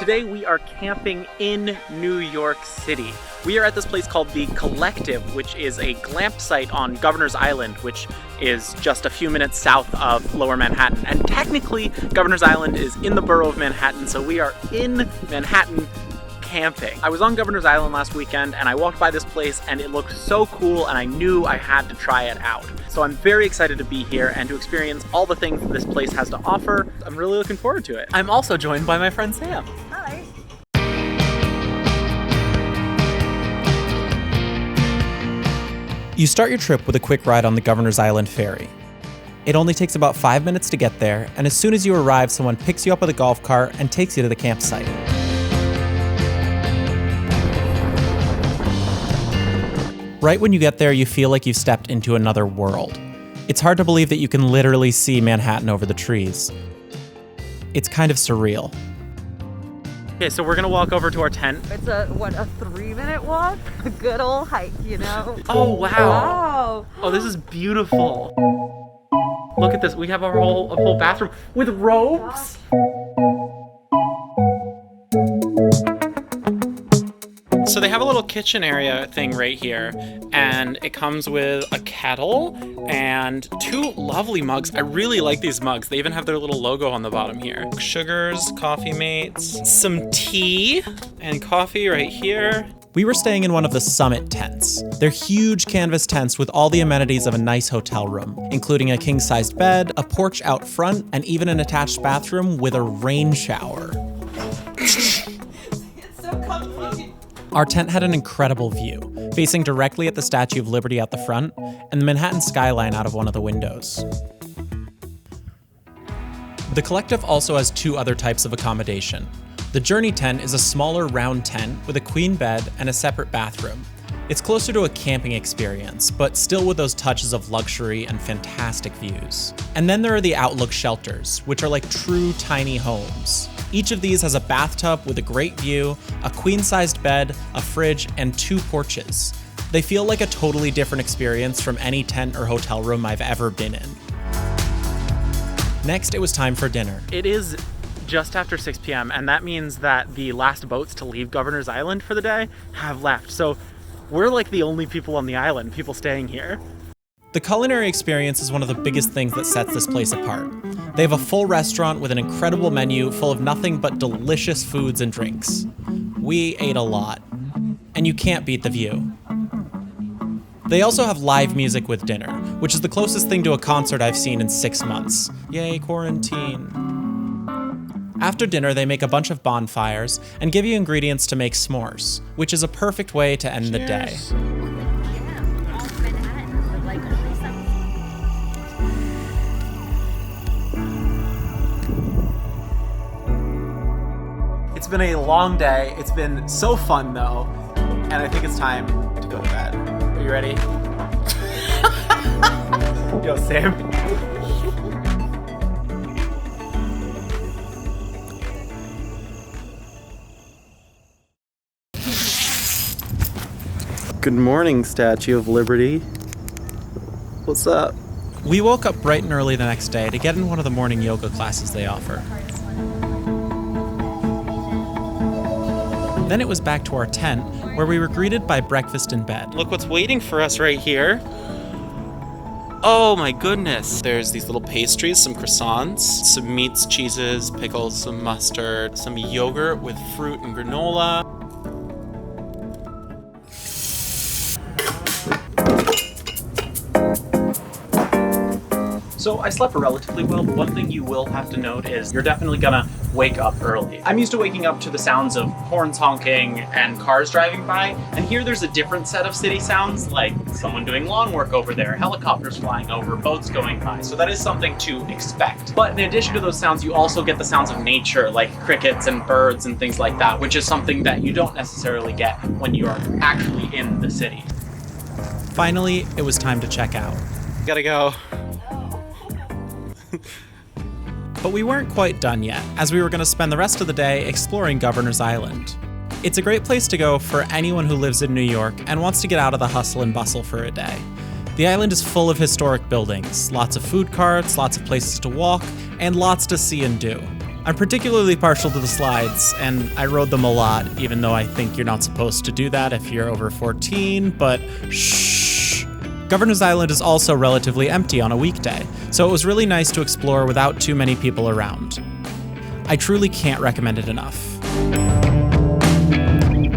Today we are camping in New York City. We are at this place called The Collective, which is a glamp site on Governor's Island, which is just a few minutes south of Lower Manhattan. And technically, Governor's Island is in the borough of Manhattan, so we are in Manhattan camping. I was on Governor's Island last weekend and I walked by this place and it looked so cool and I knew I had to try it out. So I'm very excited to be here and to experience all the things that this place has to offer. I'm really looking forward to it. I'm also joined by my friend Sam. Hi. You start your trip with a quick ride on the Governor's Island ferry. It only takes about 5 minutes to get there, and as soon as you arrive, someone picks you up with a golf cart and takes you to the campsite. Right when you get there, you feel like you've stepped into another world. It's hard to believe that you can literally see Manhattan over the trees. It's kind of surreal. Okay, so we're gonna walk over to our tent. It's a 3-minute walk? A good old hike, you know? Oh, wow. Wow. Oh, this is beautiful. Look at this, we have a whole bathroom with robes. So they have a little kitchen area thing right here, and it comes with a kettle and 2 lovely mugs. I really like these mugs. They even have their little logo on the bottom here. Sugars, coffee mates, some tea, and coffee right here. We were staying in one of the Summit tents. They're huge canvas tents with all the amenities of a nice hotel room, including a king-sized bed, a porch out front, and even an attached bathroom with a rain shower. It's so comfy. Our tent had an incredible view, facing directly at the Statue of Liberty out the front, and the Manhattan skyline out of one of the windows. The Collective also has 2 other types of accommodation. The Journey tent is a smaller round tent with a queen bed and a separate bathroom. It's closer to a camping experience, but still with those touches of luxury and fantastic views. And then there are the Outlook shelters, which are like true tiny homes. Each of these has a bathtub with a great view, a queen-sized bed, a fridge, and 2 porches. They feel like a totally different experience from any tent or hotel room I've ever been in. Next, it was time for dinner. It is just after 6 p.m. and that means that the last boats to leave Governor's Island for the day have left. So we're like the only people on the island, people staying here. The culinary experience is one of the biggest things that sets this place apart. They have a full restaurant with an incredible menu full of nothing but delicious foods and drinks. We ate a lot, and you can't beat the view. They also have live music with dinner, which is the closest thing to a concert I've seen in 6 months. Yay, quarantine. After dinner, they make a bunch of bonfires and give you ingredients to make s'mores, which is a perfect way to end the day. It's been a long day. It's been so fun though, and I think it's time to go to bed. Are you ready? Yo, Sam. Good morning, Statue of Liberty. What's up? We woke up bright and early the next day to get in one of the morning yoga classes they offer. Then it was back to our tent, where we were greeted by breakfast in bed. Look what's waiting for us right here. Oh my goodness. There's these little pastries, some croissants, some meats, cheeses, pickles, some mustard, some yogurt with fruit and granola. So I slept relatively well. One thing you will have to note is you're definitely gonna wake up early. I'm used to waking up to the sounds of horns honking and cars driving by, and here there's a different set of city sounds, like someone doing lawn work over there, helicopters flying over, boats going by, so that is something to expect. But in addition to those sounds, you also get the sounds of nature, like crickets and birds and things like that, which is something that you don't necessarily get when you're actually in the city. Finally, it was time to check out. Gotta go. But we weren't quite done yet, as we were going to spend the rest of the day exploring Governor's Island. It's a great place to go for anyone who lives in New York and wants to get out of the hustle and bustle for a day. The island is full of historic buildings, lots of food carts, lots of places to walk, and lots to see and do. I'm particularly partial to the slides, and I rode them a lot, even though I think you're not supposed to do that if you're over 14, but shh. Governor's Island is also relatively empty on a weekday, so it was really nice to explore without too many people around. I truly can't recommend it enough.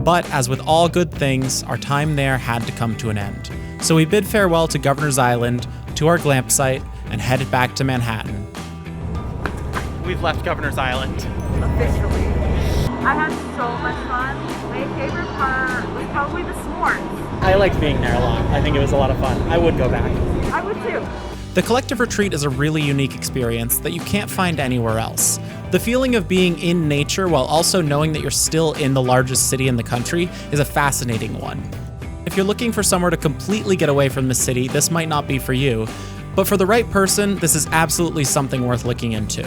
But as with all good things, our time there had to come to an end. So we bid farewell to Governor's Island, to our glamp site, and headed back to Manhattan. We've left Governor's Island. Officially. I had so much fun. My favorite part was probably the s'mores. I liked being there a lot. I think it was a lot of fun. I would go back. I would too. The collective retreat is a really unique experience that you can't find anywhere else. The feeling of being in nature while also knowing that you're still in the largest city in the country is a fascinating one. If you're looking for somewhere to completely get away from the city, this might not be for you, but for the right person, this is absolutely something worth looking into.